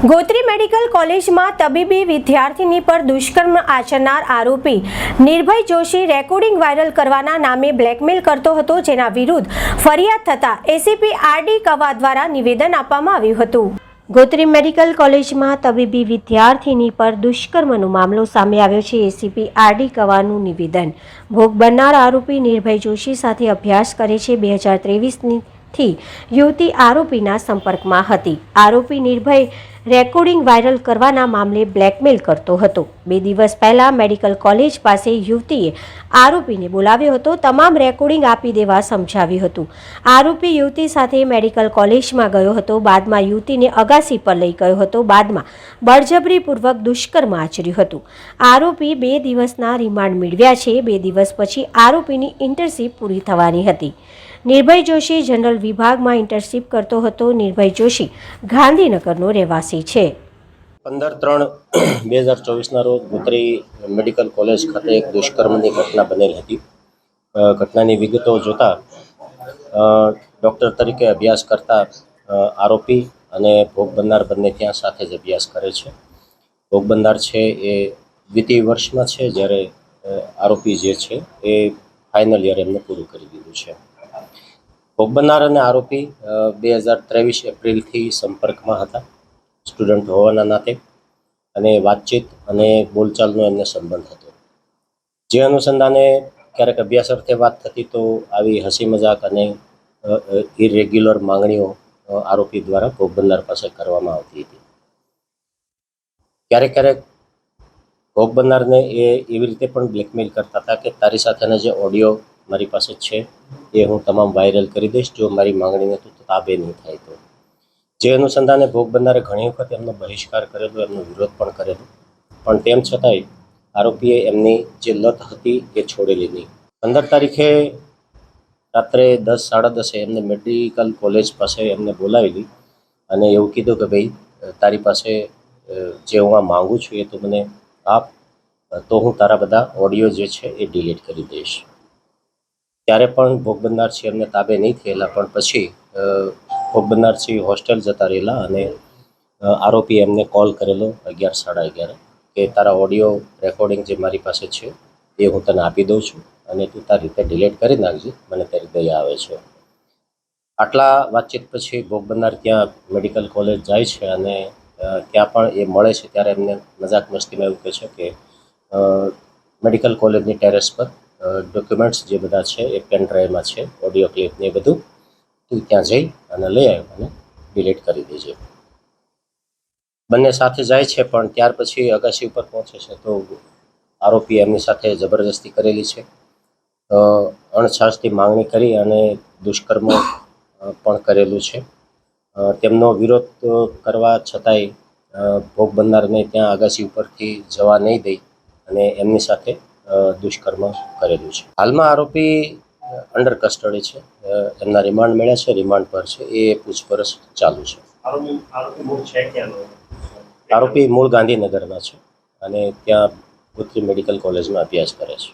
Gotri medical કોલેજમાં તબીબી વિદ્યાર્થીની પર દુષ્કર્મ આચરનાર આરોપી નિર્ભય જોશી રેકોર્ડિંગ વાયરલ કરવાના નામે બ્લેકમેલ કરતો હતો, જેના વિરુદ્ધ ફરિયાદ થતા એસીપી આરડી કવા દ્વારા નિવેદન આપવામાં આવ્યું હતું। ગોત્રી મેડિકલ કોલેજમાં તબીબી વિદ્યાર્થીની પર દુષ્કર્મનો મામલો સામે આવ્યો છે। એસીપી આરડી કવાનું નિવેદન। ભોગ બનનાર આરોપી નિર્ભય જોશી સાથે અભ્યાસ કરે છે। 2023 થી યુવતી આરોપીના સંપર્કમાં હતી। આરોપી નિર્ભય રેકોર્ડિંગ વાયરલ કરવાના મામલે બ્લેકમેલ કરતો હતો। 2 દિવસ પહેલા મેડિકલ કોલેજ પાસે યુવતીએ આરોપીને બોલાવ્યો હતો। તમામ રેકોર્ડિંગ આપી દેવા સમજાવ્યું હતું। આરોપી યુવતી સાથે મેડિકલ કોલેજમાં ગયો હતો। બાદમાં યુવતીને અગાસી પર લઈ ગયો હતો। બાદમાં બળજબરીપૂર્વક દુષ્કર્મ આચર્યું હતું। આરોપી 2 દિવસના રિમાન્ડ મેળવ્યા છે। 2 દિવસ પછી આરોપીની ઇન્ટર્નશીપ પૂરી થવાની હતી। નિર્ભય જોશી જનરલ વિભાગમાં ઇન્ટર્નશીપ કરતો હતો। નિર્ભય જોશી ગાંધીનગરનો રહેવાસી છે। 15/3/2024 રોજ ગોત્રી મેડિકલ કોલેજ ખાતે એક દુષ્કર્મની ઘટના બનેલ હતી। ઘટનાની વિગતો જોતા ડૉક્ટર તરીકે અભ્યાસ કરતા આરોપી અને ભોગ બનનાર બંને ત્યાં સાથે જ અભ્યાસ કરે છે। ભોગ બનનાર છે એ દ્વિતીય વર્ષમાં છે, જ્યારે આરોપી જે છે એ ફાઇનલ યર એમને પૂરું કરી દીધું છે। ભોગ બનનાર અને આરોપી 2023 એપ્રિલથી સંપર્કમાં હતા, સ્ટુડન્ટ હોવાના નાતે, અને વાતચીત અને બોલચાલનો એમને સંબંધ હતો। જે અનુસંધાને ક્યારેક અભ્યાસ અર્થે વાત થતી તો આવી હસી મજાક અને ઇરેગ્યુલર માંગણીઓ આરોપી દ્વારા ભોગ બનનાર પાસે કરવામાં આવતી હતી। ક્યારેક ક્યારેક ભોગ બનનારને એ એવી રીતે પણ બ્લેકમેલ કરતા હતા કે તારી સાથેના જે ઓડિયો મારી પાસે છે એ હું તમામ વાયરલ કરી દઈશ જો મારી માંગણીને તું તાબે નહીં થાય તો। જે અનુસંધાને ભોગ બનનારે ઘણી વખત એમનો બહિષ્કાર કરેલો, એમનો વિરોધ પણ કરેલો, પણ તેમ છતાંય આરોપીએ એમની જે લત હતી એ છોડેલી નહીં। 15 તારીખે રાત્રે 10-10:30 એમને મેડિકલ કોલેજ પાસે એમને બોલાવેલી અને એવું કીધું કે ભાઈ તારી પાસે જે હું આ માગું છું એ તો મને આપ, તો હું તારા બધા ઓડિયો જે છે એ ડિલીટ કરી દઈશ। ત્યારે પણ ભોગ બનનાર છે એમને તાબે નહીં થયેલા, પણ પછી ભોગ બનનાર છે હોસ્ટેલ જતા રહેલા અને આરોપીએ એમને કોલ કરેલો 11-11:30 કે તારા ઓડિયો રેકોર્ડિંગ જે મારી પાસે છે એ હું તને આપી દઉં છું અને તું તારી રીતે ડિલીટ કરી નાખજે, મને તારી દયા આવે છે। આટલા વાતચીત પછી ભોગ બનનાર ત્યાં મેડિકલ કોલેજ જાય છે અને ત્યાં પણ એ મળે છે ત્યારે એમને મજાક મસ્તીમાં એવું કહે છે કે મેડિકલ કોલેજની ટેરેસ પર ડોક્યુમેન્ટ્સ જે બધા છે એ પેન ડ્રાઈવમાં છે, ઓડિયો ક્લિપ ને એ બધું તું ત્યાં જઈ અને લઈ આવ્યો અને ડિલીટ કરી દેજે। બંને સાથે જાય છે, પણ ત્યાર પછી અગાસી ઉપર પહોંચે છે તો આરોપી એમની સાથે જબરજસ્તી કરેલી છે, અણછાશથી માંગણી કરી અને દુષ્કર્મ પણ કરેલું છે। તેમનો વિરોધ કરવા છતાંય ભોગ બનનારને ત્યાં અગાસી ઉપરથી જવા નહીં દઈ અને એમની સાથે દુષ્કર્મ કરેલું છે। હાલમાં આરોપી અંડર કસ્ટડી છે, એમના રિમાન્ડ મળ્યા છે, રિમાન્ડ પર છે, એ પૂછપરછ ચાલુ છે। આરોપી મૂળ ગાંધીનગરના છે અને ત્યાં ગોત્રી મેડિકલ કોલેજમાં અભ્યાસ કરે છે।